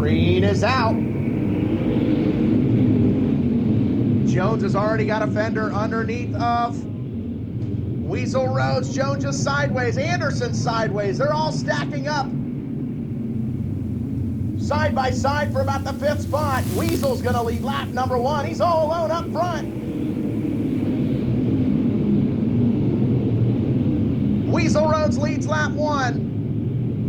Green is out. Jones has already got a fender underneath of Weasel Rhodes. Jones just sideways. Anderson sideways. They're all stacking up side by side for about the 5th spot. Weasel's going to lead lap number 1. He's all alone up front. Weasel Rhodes leads lap 1.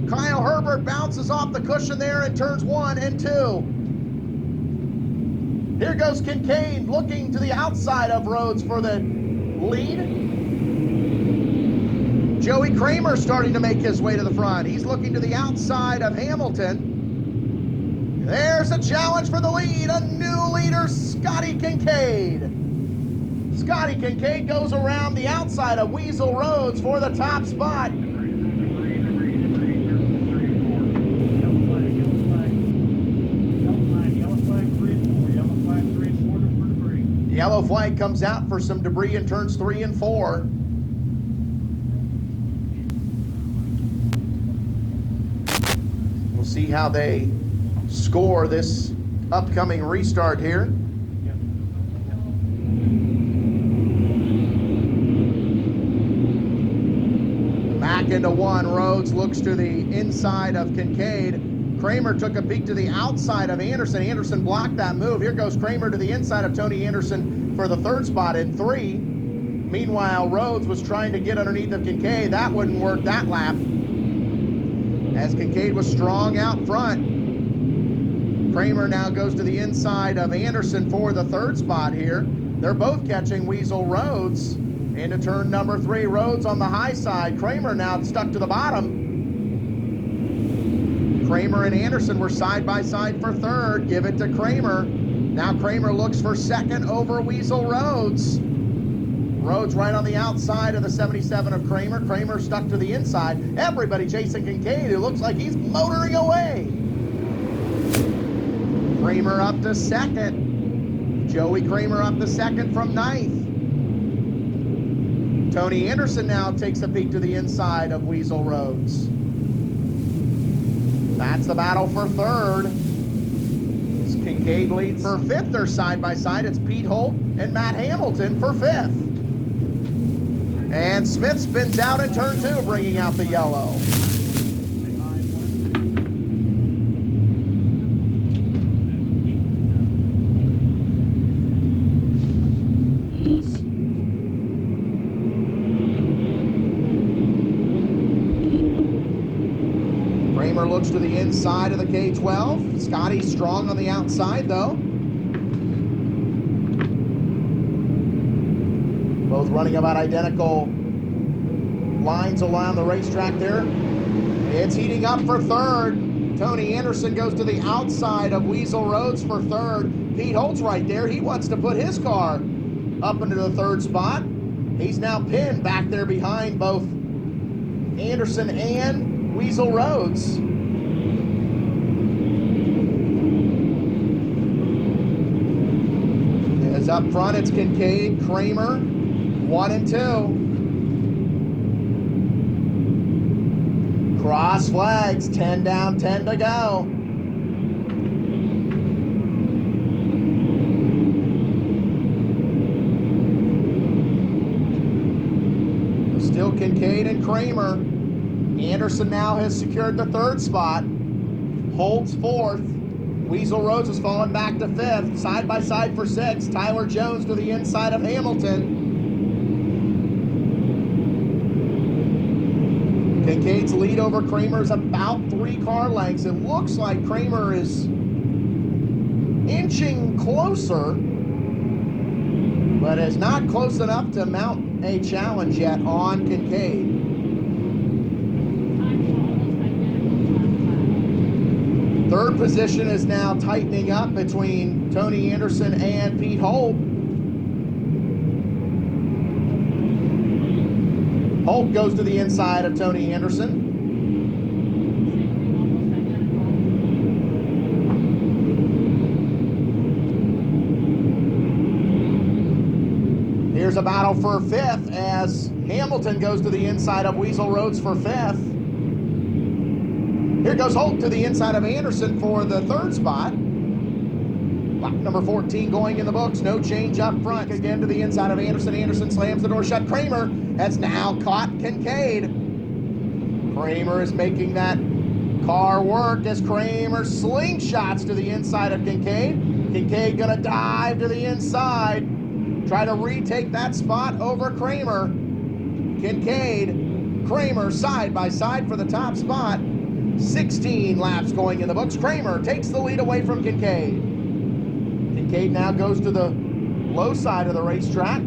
Kyle Herbert bounces off the cushion there in turns 1 and 2. Here goes Kincaid looking to the outside of Rhodes for the lead. Joey Kramer starting to make his way to the front. He's looking to the outside of Hamilton. There's a challenge for the lead. A new leader, Scotty Kincaid. Scotty Kincaid goes around the outside of Weasel Rhodes for the top spot. Yellow flag comes out for some debris in turns 3 and 4. We'll see how they score this upcoming restart here. Back into 1. Rhodes looks to the inside of Kincaid. Kramer took a peek to the outside of Anderson. Anderson blocked that move. Here goes Kramer to the inside of Tony Anderson for the 3rd spot in 3. Meanwhile, Rhodes was trying to get underneath of Kincaid. That wouldn't work that lap, as Kincaid was strong out front. Kramer now goes to the inside of Anderson for the 3rd spot here. They're both catching Weasel Rhodes into turn number 3. Rhodes on the high side. Kramer now stuck to the bottom. Kramer and Anderson were side by side for 3rd. Give it to Kramer. Now Kramer looks for 2nd over Weasel Rhodes. Rhodes right on the outside of the 77 of Kramer. Kramer stuck to the inside. Everybody chasing Kincaid, who looks like he's motoring away. Kramer up to 2nd. Joey Kramer up to 2nd from 9th. Tony Anderson now takes a peek to the inside of Weasel Rhodes. That's the battle for 3rd. Kincaid leads for 5th. They're side by side. It's Pete Holt and Matt Hamilton for 5th. And Smith spins out in turn 2, bringing out the yellow. Kramer looks to the inside of the K12. Scotty strong on the outside, though. Both running about identical lines along the racetrack there. It's heating up for 3rd. Tony Anderson goes to the outside of Weasel Rhodes for 3rd. Pete Holt's right there. He wants to put his car up into the 3rd spot. He's now pinned back there behind both Anderson and Weasel Rhodes. As up front, it's Kincaid, Kramer, 1 and 2. Cross flags, 10 down, 10 to go. Still Kincaid and Kramer. Anderson now has secured the 3rd spot. Holt's 4th. Weasel Rhodes has fallen back to 5th. Side by side for 6th. Tyler Jones to the inside of Hamilton. Kincaid's lead over Kramer is about 3 car lengths. It looks like Kramer is inching closer, but is not close enough to mount a challenge yet on Kincaid. Third position is now tightening up between Tony Anderson and Pete Holt. Holt goes to the inside of Tony Anderson. Here's a battle for 5th as Hamilton goes to the inside of Weasel Rhodes for 5th. Here goes Holt to the inside of Anderson for the third spot. Lap number 14 going in the books. No change up front. Again to the inside of Anderson. Anderson slams the door shut. Kramer has now caught Kincaid. Kramer is making that car work as Kramer slingshots to the inside of Kincaid. Kincaid gonna dive to the inside. Try to retake that spot over Kramer. Kincaid, Kramer side by side for the top spot. 16 laps going in the books. Kramer takes the lead away from Kincaid. Kincaid now goes to the low side of the racetrack.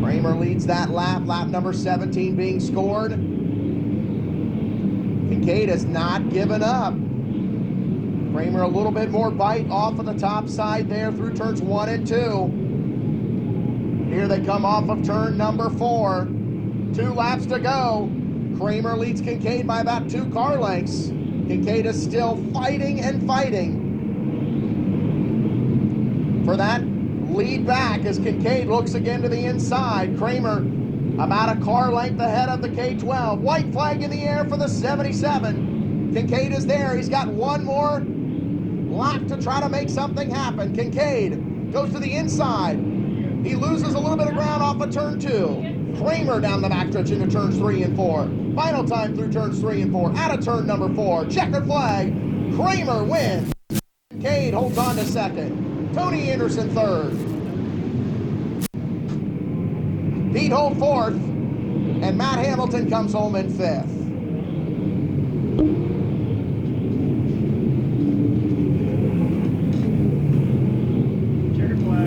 Kramer leads that lap, lap number 17 being scored. Kincaid has not given up. Kramer a little bit more bite off of the top side there through turns 1 and 2. Here they come off of turn number 4. 2 laps to go. Kramer leads Kincaid by about 2 car lengths. Kincaid is still fighting and fighting for that lead back as Kincaid looks again to the inside. Kramer about a car length ahead of the K12. White flag in the air for the 77. Kincaid is there. He's got one more lap to try to make something happen. Kincaid goes to the inside. He loses a little bit of ground off of turn 2. Kramer down the backstretch into turns 3 and 4. Final time through turns 3 and 4. Out of turn number 4. Checkered flag. Kramer wins. Kincaid holds on to second. Tony Anderson third. Pete Holt fourth. And Matt Hamilton comes home in fifth.